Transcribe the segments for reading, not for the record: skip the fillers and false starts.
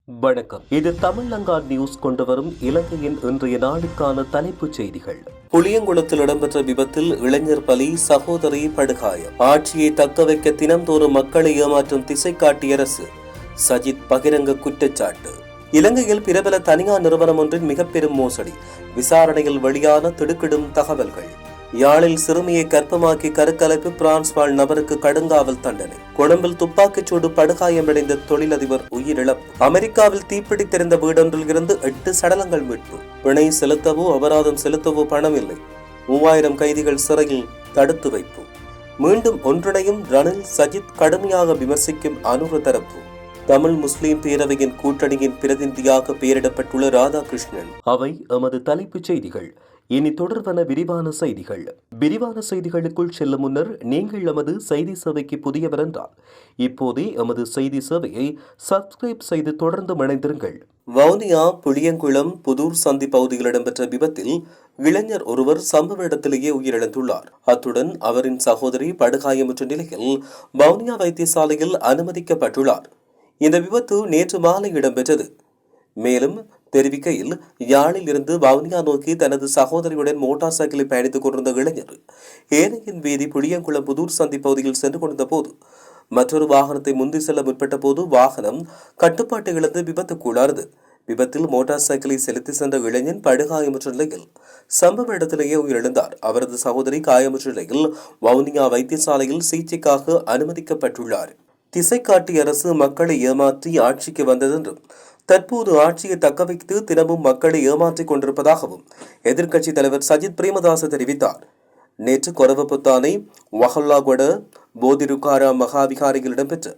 வணக்கம். இது தமிழங்கா நியூஸ் கொண்டு வரும் இலங்கையின் இன்றைய நாளுக்கான தலைப்புச் செய்திகள். புளியங்குளத்தில் இடம்பெற்ற விபத்தில் இளைஞர் பலி, சகோதரி படுகாயம். ஆட்சியை தக்கவைக்க தினம்தோறும் மக்களை ஏமாற்றும் திசை காட்டிய அரசு. சஜித் பகிரங்க குற்றச்சாட்டு. இலங்கையில் பிரபல தனியார் நிறுவனம் ஒன்றின் மிக பெரும் மோசடி. விசாரணையில் வெளியான திடுக்கிடும் தகவல்கள். யாழில் சிறுமியை கர்ப்பமாக்கி கருக்கலைப்பு, பிரான்ஸ் வாழ் நபருக்கு கடுங்காவல் தண்டனை. கொழும்பில் துப்பாக்கிச்சூடு, படுகாயமடைந்த தொழிலதிபர் உயிரிழப்பு. அமெரிக்காவில் தீப்பிடித்திருந்த வீடொன்றில் இருந்து 8 சடலங்கள் மீட்பு. பிணை செலுத்தவோ அபராதம் செலுத்தவோ பணமில்லை. 3000 கைதிகள் சிறையில் தடுத்து வைப்பு. மீண்டும் ஒன்றிணையும் ரணில், சஜித் கடுமையாக விமர்சிக்கும் அனுர தரப்பு. தமிழ் முஸ்லிம் பேரவையின் கூட்டணியின் பிரதிநிதியாக பெயரிடப்பட்டுள்ள ராதாகிருஷ்ணன். அவை எமது தலைப்புச் செய்திகள். இனி தொடர்பான விரிவான செய்திகள். விரிவான செய்திகளுக்குள் செல்லும் முன்னர் நீங்கள் எமது செய்தி சேவைக்கு புதியவர் என்றால் இப்போதே எமது செய்தி சேவையை சப்ஸ்கிரைப் செய்து தொடர்ந்து இணைந்திருங்கள். வவுனியா புளியங்குளம் புதூர் சந்தி பகுதியில் இடம்பெற்ற விபத்தில் இளைஞர் ஒருவர் சம்பவ இடத்திலேயே உயிரிழந்துள்ளார். அத்துடன் அவரின் சகோதரி படுகாயமுற்ற நிலையில் வவுனியா வைத்தியசாலையில் அனுமதிக்கப்பட்டுள்ளார். இந்த விபத்து நேற்று மாலை இடம்பெற்றது. மேலும் தெரிவிக்கையில், யாழில் இருந்து வவுனியா நோக்கி தனது சகோதரியுடன் மோட்டார் சைக்கிளில் பயணித்துக் கொண்டிருந்த இளைஞர் ஏனையின் வீதி புளியங்குளம் புதூர் சந்தி பகுதியில் சென்று கொண்டிருந்த போது மற்றொரு வாகனத்தை முந்தி செல்ல முற்பட்ட போது வாகனம் கட்டுப்பாட்டை இழந்து விபத்துக்குள்ளானது. விபத்தில் மோட்டார் சைக்கிளை செலுத்தி சென்ற இளைஞன் படுகாயமுற்ற நிலையில் சம்பவ இடத்திலேயே உயிரிழந்தார். அவரது சகோதரி காயமுற்ற நிலையில் வவுனியா வைத்தியசாலையில் சிகிச்சைக்காக அனுமதிக்கப்பட்டுள்ளார். திசை காட்டிய அரசு மக்களை ஏமாற்றி ஆட்சிக்கு வந்ததென்றும் தற்போது ஆட்சியை தக்கவைத்து தினமும் மக்களை ஏமாற்றிக் கொண்டிருப்பதாகவும் எதிர்க்கட்சித் தலைவர் சஜித் பிரேமதாச தெரிவித்தார். நேற்று கொரவபுத்தானை வஹல்லாகொட போதிருக்காரா மகாவிகாரியில் இடம்பெற்ற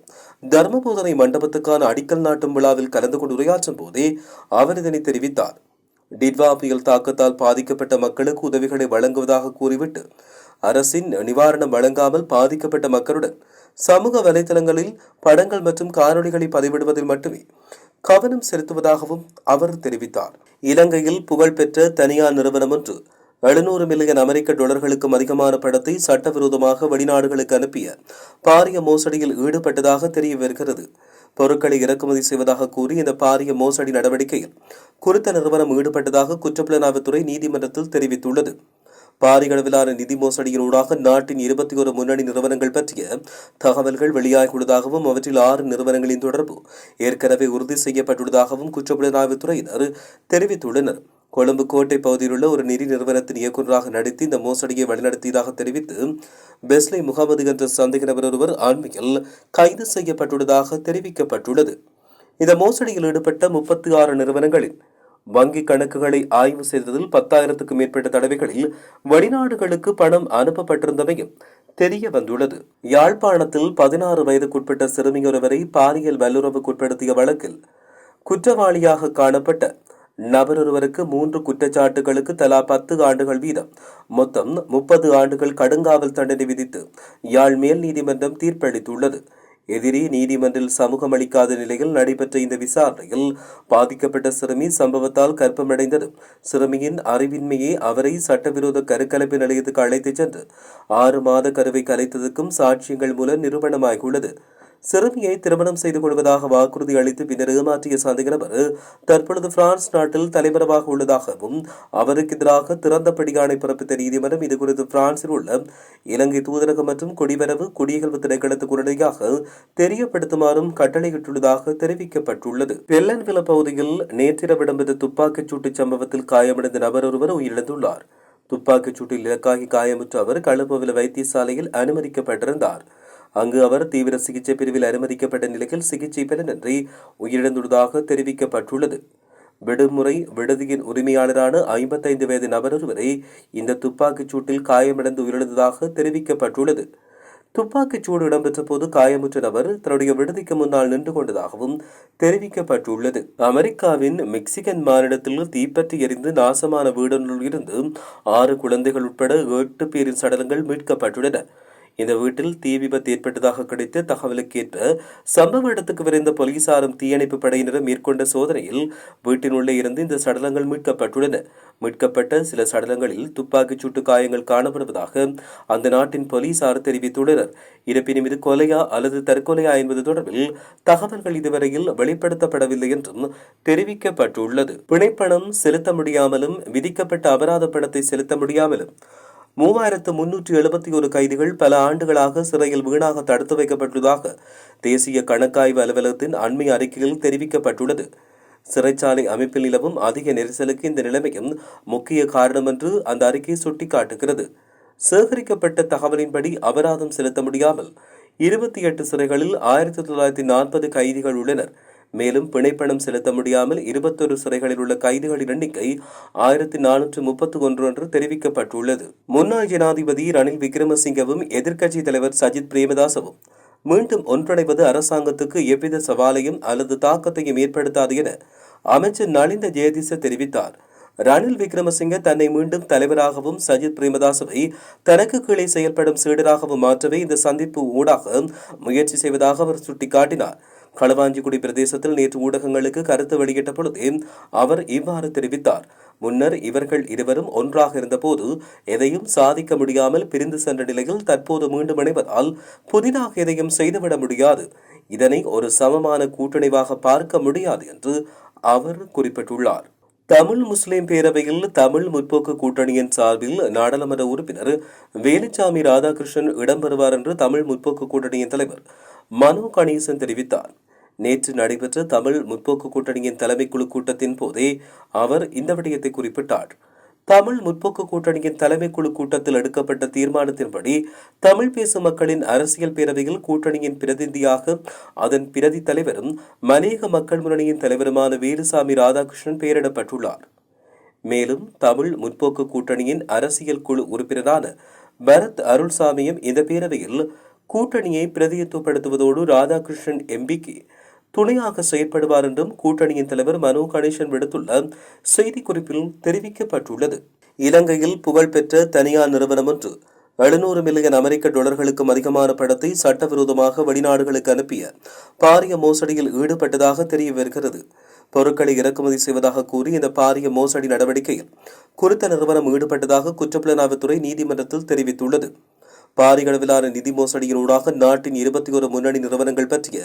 தர்ம போதனை மண்டபத்துக்கான அடிக்கல் நாட்டும் விழாவில் கலந்து கொண்டு உரையாற்றும் போதே அவர் இதனை தெரிவித்தார். டிட்வா புயல் தாக்கத்தால் பாதிக்கப்பட்ட மக்களுக்கு உதவிகளை வழங்குவதாக கூறிவிட்டு அரசின் நிவாரணம் வழங்காமல் பாதிக்கப்பட்ட மக்களுடன் சமூக வலைதளங்களில் படங்கள் மற்றும் காணொலிகளை பதிவிடுவதில் மட்டுமே கவனம் செலுத்துவதாகவும் அவர் தெரிவித்தார். இலங்கையில் புகழ்பெற்ற தனியார் நிறுவனம் ஒன்று 700 மில்லியன் அமெரிக்க டாலர்களுக்கும் அதிகமான பணத்தை சட்டவிரோதமாக வெளிநாடுகளுக்கு அனுப்பிய பாரிய மோசடியில் ஈடுபட்டதாக தெரிய வருகிறது. பொருட்களை இறக்குமதி செய்வதாக கூறி இந்த பாரிய மோசடி நடவடிக்கையில் குறித்த நிறுவனம் ஈடுபட்டதாக குற்றப்புலனாய்வுத்துறை நீதிமன்றத்தில் தெரிவித்துள்ளது. பாரிய அளவிலான நிதி மோசடியினூடாக நாட்டின் 21 முன்னணி நிறுவனங்கள் பற்றிய தகவல்கள் வெளியாகியுள்ளதாகவும் அவற்றில் 6 நிறுவனங்களின் தொடர்பு ஏற்கனவே உறுதி செய்யப்பட்டுள்ளதாகவும் குற்றப்புலனாய்வுத்துறையினர் தெரிவித்துள்ளனர். கொழும்பு கோட்டை பகுதியில் உள்ள ஒரு நிதி நிறுவனத்தின் இயக்குநராக நடித்து இந்த மோசடியை வழிநடத்தியதாக தெரிவித்து பெஸ்லி முகமது என்ற சந்தேக நபர் ஒருவர் அண்மையில் கைது செய்யப்பட்டுள்ளதாக தெரிவிக்கப்பட்டுள்ளது. இந்த மோசடியில் ஈடுபட்ட 36 நிறுவனங்களின் வங்கி கணக்குகளை ஆய்வு செய்ததில் 10,000க்கும் மேற்பட்ட தடவைகளில் வெளிநாடுகளுக்கு பணம் அனுப்பப்பட்டிருந்தமையும் தெரிய வந்துள்ளது. யாழ்ப்பாணத்தில் 16 வயதுக்குட்பட்ட சிறுமியொருவரை பாலியல் வல்லுறவுக்குட்படுத்திய வழக்கில் குற்றவாளியாக காணப்பட்ட நபரொருவருக்கு 3 குற்றச்சாட்டுகளுக்கு தலா 10 ஆண்டுகள் வீதம் மொத்தம் 30 ஆண்டுகள் கடுங்காவல் தண்டனை விதித்து யாழ் மேல் நீதிமன்றம் தீர்ப்பளித்துள்ளது. எதிரி நீதிமன்றில் சமூகம் அளிக்காத நிலையில் நடைபெற்ற இந்த விசாரணையில் பாதிக்கப்பட்ட சிறுமி சம்பவத்தால் கர்ப்பமடைந்ததும் சிறுமியின் அறிவின்மையே அவரை சட்டவிரோத கருக்கலைப்பு நிலையத்துக்கு அழைத்துச் சென்று 6 மாத கருவை கலைத்ததற்கும் சாட்சியங்கள் மூலம் நிரூபணமாகியுள்ளது. சிறுமியை திருமணம் செய்து கொள்வதாக வாக்குறுதி அளித்து பின்னர் ஏமாற்றிய சந்தேக நபர் தற்பொழுது பிரான்ஸ் நாட்டில் தலைவராக உள்ளதாகவும் அவருக்கு எதிராக திறந்த பிடியாணை பிறப்பித்த நீதிமன்றம் இதுகுறித்து பிரான்சில் உள்ள இலங்கை தூதரகம் மற்றும் குடிவரவு குடியகல்வு திணைக்களத்துக்கு உடனடியாக தெரியப்படுத்துமாறும் கட்டளையிட்டுள்ளதாக தெரிவிக்கப்பட்டுள்ளது. வெள்ளன்வில பகுதியில் நேற்றிரவு இடம்பெற்ற துப்பாக்கிச் சூட்டு சம்பவத்தில் காயமடைந்த நபர் ஒருவர் உயிரிழந்துள்ளார். துப்பாக்கிச் சூட்டில் இலக்காகி காயமுற்ற அவர் களுப்பவில வைத்தியசாலையில் அனுமதிக்கப்பட்டிருந்தார். அங்கு அவர் தீவிர சிகிச்சை பிரிவில் அனுமதிக்கப்பட்ட நிலையில் சிகிச்சை பலனின்றி உயிரிழந்துள்ளதாக தெரிவிக்கப்பட்டுள்ளது. விடுமுறை விடுதியின் உரிமையாளரான 55 வயது நபர் ஒருவரை இந்த துப்பாக்கிச் சூட்டில் காயமடைந்து உயிரிழந்ததாக தெரிவிக்கப்பட்டுள்ளது. துப்பாக்கிச் சூடு இடம்பெற்ற போது காயமுற்ற நபர் தன்னுடைய விடுதிக்கு முன்னால் நின்று கொண்டதாகவும் தெரிவிக்கப்பட்டுள்ளது. அமெரிக்காவின் மெக்சிகன் மாநிலத்தில் தீப்பற்றி எரிந்து நாசமான வீடொன்றில் இருந்து 6 குழந்தைகள் உட்பட 8 பேரின் சடலங்கள் மீட்கப்பட்டுள்ளன. இந்த வீட்டில் தீ விபத்து ஏற்பட்டதாக கிடைத்த தகவலுக்கேற்ப சம்பவ இடத்துக்கு விரைந்த போலீசாரும் தீயணைப்பு படையினரும் மேற்கொண்ட சோதனையில் வீட்டினுள்ளே இருந்து இந்த சடலங்கள் மீட்கப்பட்டுள்ளன. மீட்கப்பட்ட சில சடலங்களில் துப்பாக்கிச் சூட்டு காயங்கள் காணப்படுவதாக அந்த நாட்டின் போலீசார் தெரிவித்துள்ளனர். இருப்பினும் இது கொலையா அல்லது தற்கொலையா என்பது தொடர்பில் தகவல்கள் இதுவரையில் வெளிப்படுத்தப்படவில்லை என்றும் தெரிவிக்கப்பட்டுள்ளது. பிணைப்பணம் செலுத்த முடியாமலும் விதிக்கப்பட்ட அபராத பணத்தை செலுத்த முடியாமலும் 3371 கைதிகள் பல ஆண்டுகளாக சிறையில் வீணாக தடுத்து வைக்கப்பட்டுள்ளதாக தேசிய கணக்காய்வு அலுவலகத்தின் அண்மை அறிக்கையில் தெரிவிக்கப்பட்டுள்ளது. சிறைச்சாலை அமைப்பில் நிலவும் அதிக நெரிசலுக்கு இந்த நிலைமையும் முக்கிய காரணம் என்று அந்த அறிக்கை சுட்டிக்காட்டுகிறது. சேகரிக்கப்பட்ட தகவலின்படி அபராதம் செலுத்த முடியாமல் 28 சிறைகளில் 1940 கைதிகள் உள்ளனர். மேலும் பிணைப்பணம் செலுத்த முடியாமல் 21 சிறைகளில் உள்ள கைதிகளின் எண்ணிக்கை 1431 என்று தெரிவிக்கப்பட்டுள்ளது. முன்னாள் ஜனாதிபதி ரணில் விக்ரமசிங்கவும் எதிர்க்கட்சித் தலைவர் சஜித் பிரேமதாசவும் மீண்டும் ஒன்றிணைவது அரசாங்கத்துக்கு எவ்வித சவாலையும் அல்லது தாக்கத்தையும் ஏற்படுத்தாது என அமைச்சர் நலிந்த ஜெயதிச தெரிவித்தார். ரணில் விக்ரமசிங்க தன்னை மீண்டும் தலைவராகவும் சஜித் பிரேமதாசவை தனக்கு கீழே செயல்படும் சீடராகவும் மாற்றவே இந்த சந்திப்பு ஊடாக முயற்சி செய்வதாக அவர் சுட்டிக்காட்டினார். களுவாஞ்சிக்குடி பிரதேசத்தில் நேற்று ஊடகங்களுக்கு கருத்து வெளியிட்ட பொழுதே அவர் இவ்வாறு தெரிவித்தார். முன்னர் இவர்கள் இருவரும் ஒன்றாக இருந்தபோது எதையும் சாதிக்க முடியாமல் பிரிந்து சென்ற நிலையில் தற்போது மீண்டும் இணைவதால் புதிதாக எதையும் செய்துவிட முடியாது. இதனை ஒரு சமமான கூட்டணிவாக பார்க்க முடியாது என்று அவர் குறிப்பிட்டுள்ளார். தமிழ் முஸ்லிம் பேரவையில் தமிழ் முற்போக்கு கூட்டணியின் சார்பில் நாடாளுமன்ற உறுப்பினர் வேலுச்சாமி ராதாகிருஷ்ணன் இடம்பெறுவார் என்று தமிழ் முற்போக்கு கூட்டணியின் தலைவர் மனோ கணேசன் தெரிவித்தார். நேற்று நடைபெற்ற தமிழ் முற்போக்கு கூட்டணியின் தலைமைக்குழு கூட்டத்தின் போதே அவர் இந்த விடயத்தை குறிப்பிட்டார். தமிழ் முற்போக்கு கூட்டணியின் தலைமைக்குழு கூட்டத்தில் எடுக்கப்பட்ட தீர்மானத்தின்படி தமிழ் பேசும் மக்களின் அரசியல் பேரவையில் கூட்டணியின் பிரதிநிதியாக அதன் பிரதி தலைவரும் மலையக மக்கள் முன்னணியின் தலைவருமான வேலுசாமி ராதாகிருஷ்ணன் பெயரிடப்பட்டுள்ளார். மேலும் தமிழ் முற்போக்கு கூட்டணியின் அரசியல் குழு உறுப்பினரான பரத் அருள்சாமியும் இந்த பேரவையில் கூட்டணியை பிரதிநிதித்துவப்படுத்துவதோடு ராதாகிருஷ்ணன் எம்பிக்கு துணையாக செயற்படுவார் என்றும் கூட்டணியின் தலைவர் மனோ கணேசன் விடுத்துள்ள செய்திக்குறிப்பில் தெரிவிக்கப்பட்டுள்ளது. இலங்கையில் புகழ்பெற்ற தனியார் நிறுவனம் ஒன்று 700 மில்லியன் அமெரிக்க டாலர்களுக்கும் அதிகமான பணத்தை சட்டவிரோதமாக வெளிநாடுகளுக்கு அனுப்பிய பாரிய மோசடியில் ஈடுபட்டதாக தெரிய வருகிறது. பொருட்களை இறக்குமதி செய்வதாக கூறி இந்த பாரிய மோசடி நடவடிக்கையில் குறித்த நிறுவனம் ஈடுபட்டதாக குற்றப்புலனாய்வுத்துறை நீதிமன்றத்தில் தெரிவித்துள்ளது. பாரியளவிலான நிதி மோசடியினூடாக நாட்டின் 21 முன்னணி நிறுவனங்கள் பற்றிய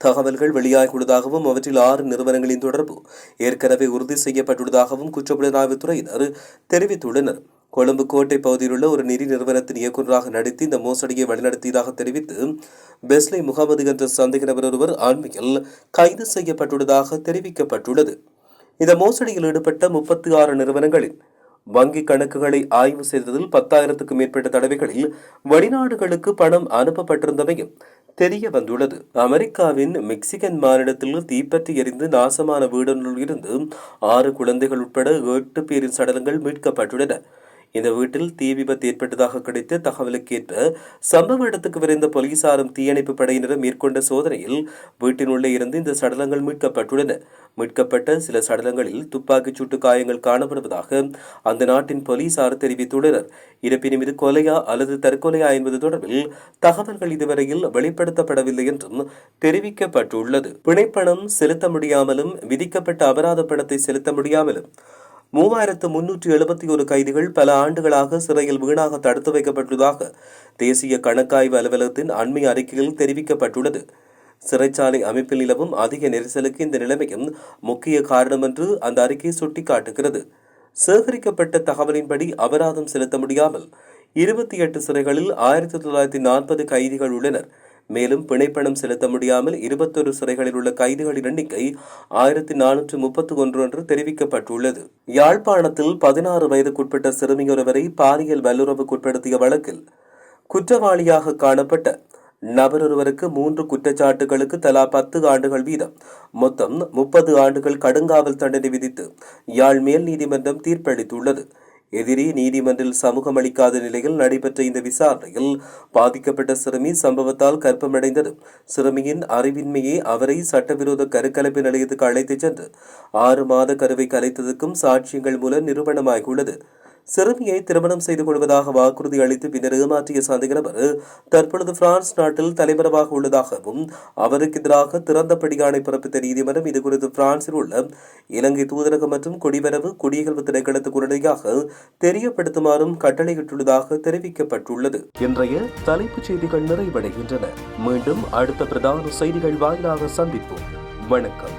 தகவல்கள் வெளியாகியுள்ளதாகவும் அவற்றில் 6 நிறுவனங்களின் தொடர்பு ஏற்கனவே உறுதி செய்யப்பட்டுள்ளதாகவும் குற்றப்புலனாய்வுத்துறையினர் தெரிவித்துள்ளனர். கொழும்பு கோட்டை பகுதியில் உள்ள ஒரு நிதி நிறுவனத்தின் இயக்குநராக நடித்து இந்த மோசடியை வழிநடத்தியதாக தெரிவித்து பெஸ்லி முகமது என்ற சந்தேக நபர் ஒருவர் அண்மையில் கைது செய்யப்பட்டுள்ளதாக தெரிவிக்கப்பட்டுள்ளது. இந்த மோசடியில் ஈடுபட்ட 36 நிறுவனங்களின் வங்கிக் கணக்குகளை ஆய்வு செய்ததில் 10,000க்கும் மேற்பட்ட தடவைகளில் வெளிநாடுகளுக்கு பணம் அனுப்பப்பட்டிருந்தமையும் தெரிய வந்துள்ளது. அமெரிக்காவின் மெக்சிகன் மாநிலத்தில் தீப்பற்றி எரிந்து நாசமான வீடொன்றில் இருந்து 6 குழந்தைகள் உட்பட 8 பேரின் சடலங்கள் மீட்கப்பட்டுள்ளன. இந்த வீட்டில் தீ விபத்து ஏற்பட்டதாக கிடைத்த தகவலுக்கேற்ப சம்பவ இடத்துக்கு விரைந்த போலீசாரும் தீயணைப்பு படையினரும் மேற்கொண்ட சோதனையில் வீட்டினுள்ளே இருந்து இந்த சடலங்கள் மீட்கப்பட்டுள்ளன. மீட்கப்பட்ட சில சடலங்களில் துப்பாக்கிச் சூட்டு காயங்கள் காணப்படுவதாக அந்த நாட்டின் போலீசார் தெரிவித்துள்ளனர். இருப்பினும் இது கொலையா அல்லது தற்கொலையா என்பது தொடர்பில் தகவல்கள் இதுவரையில் வெளிப்படுத்தப்படவில்லை என்றும் தெரிவிக்கப்பட்டுள்ளது. பிணைப்பணம் செலுத்த முடியாமலும் விதிக்கப்பட்ட அபராத பணத்தை செலுத்த முடியாமலும் 3371 கைதிகள் பல ஆண்டுகளாக சிறையில் வீணாக தடுத்து வைக்கப்பட்டுள்ளதாக தேசிய கணக்காய்வு அலுவலகத்தின் அண்மை அறிக்கையில் தெரிவிக்கப்பட்டுள்ளது. சிறைச்சாலை அமைப்பில் நிலவும் அதிக நெரிசலுக்கு இந்த நிலைமையும் முக்கிய காரணம் என்று அந்த அறிக்கை சுட்டிக்காட்டுகிறது. சேகரிக்கப்பட்ட தகவலின்படி அபராதம் செலுத்த முடியாமல் 28 சிறைகளில் 1940 கைதிகள் உள்ளனர். மேலும் பிணைப்பணம் செலுத்த முடியாமல் 21 சிறைகளில் உள்ள கைதிகளின் எண்ணிக்கை 1431 என்று தெரிவிக்கப்பட்டுள்ளது. யாழ்ப்பாணத்தில் 16 வயதுக்குட்பட்ட சிறுமியொருவரை பாலியல் வல்லுறவுக்குட்படுத்திய வழக்கில் குற்றவாளியாக காணப்பட்ட நபரொருவருக்கு 3 குற்றச்சாட்டுகளுக்கு தலா 10 ஆண்டுகள் வீதம் மொத்தம் 30 ஆண்டுகள் கடுங்காவல் தண்டனை விதித்து யாழ் மேல் நீதிமன்றம் தீர்ப்பளித்துள்ளது. எதிரி நீதிமன்றில் சமூகம் அளிக்காத நிலையில் நடைபெற்ற இந்த விசாரணையில் பாதிக்கப்பட்ட சிறுமி சம்பவத்தால் கர்ப்பமடைந்தது. சிறுமியின் அறிவின்மையே அவரை சட்டவிரோத கருக்கலைப்பு நிலையத்துக்கு அழைத்துச் சென்று 6 மாத கருவை கலைத்ததற்கும் சாட்சியங்கள் மூலம் நிரூபணமாகியுள்ளது. சிறுமியை திருமணம் செய்து கொள்வதாக வாக்குறுதி அளித்து பின்னர் ஏமாற்றிய சந்தேக நபர் தற்பொழுது பிரான்ஸ் நாட்டில் தலைமறைவாக உள்ளதாகவும் அவருக்கு எதிராக திறந்த பிடியாணை பிறப்பித்த நீதிமன்றம் இதுகுறித்து பிரான்சில் உள்ள இலங்கை தூதரகம் மற்றும் குடிவரவு குடியகல்வு திணைக்களத்துக்கு உடனடியாக தெரியப்படுத்துமாறும் கட்டளையிட்டுள்ளதாக தெரிவிக்கப்பட்டுள்ளது. இன்றைய தலைப்புச் செய்திகள் நிறைவடைகின்றன. மீண்டும் அடுத்த பிரதான செய்திகள் வாயிலாக சந்திப்போம். வணக்கம்.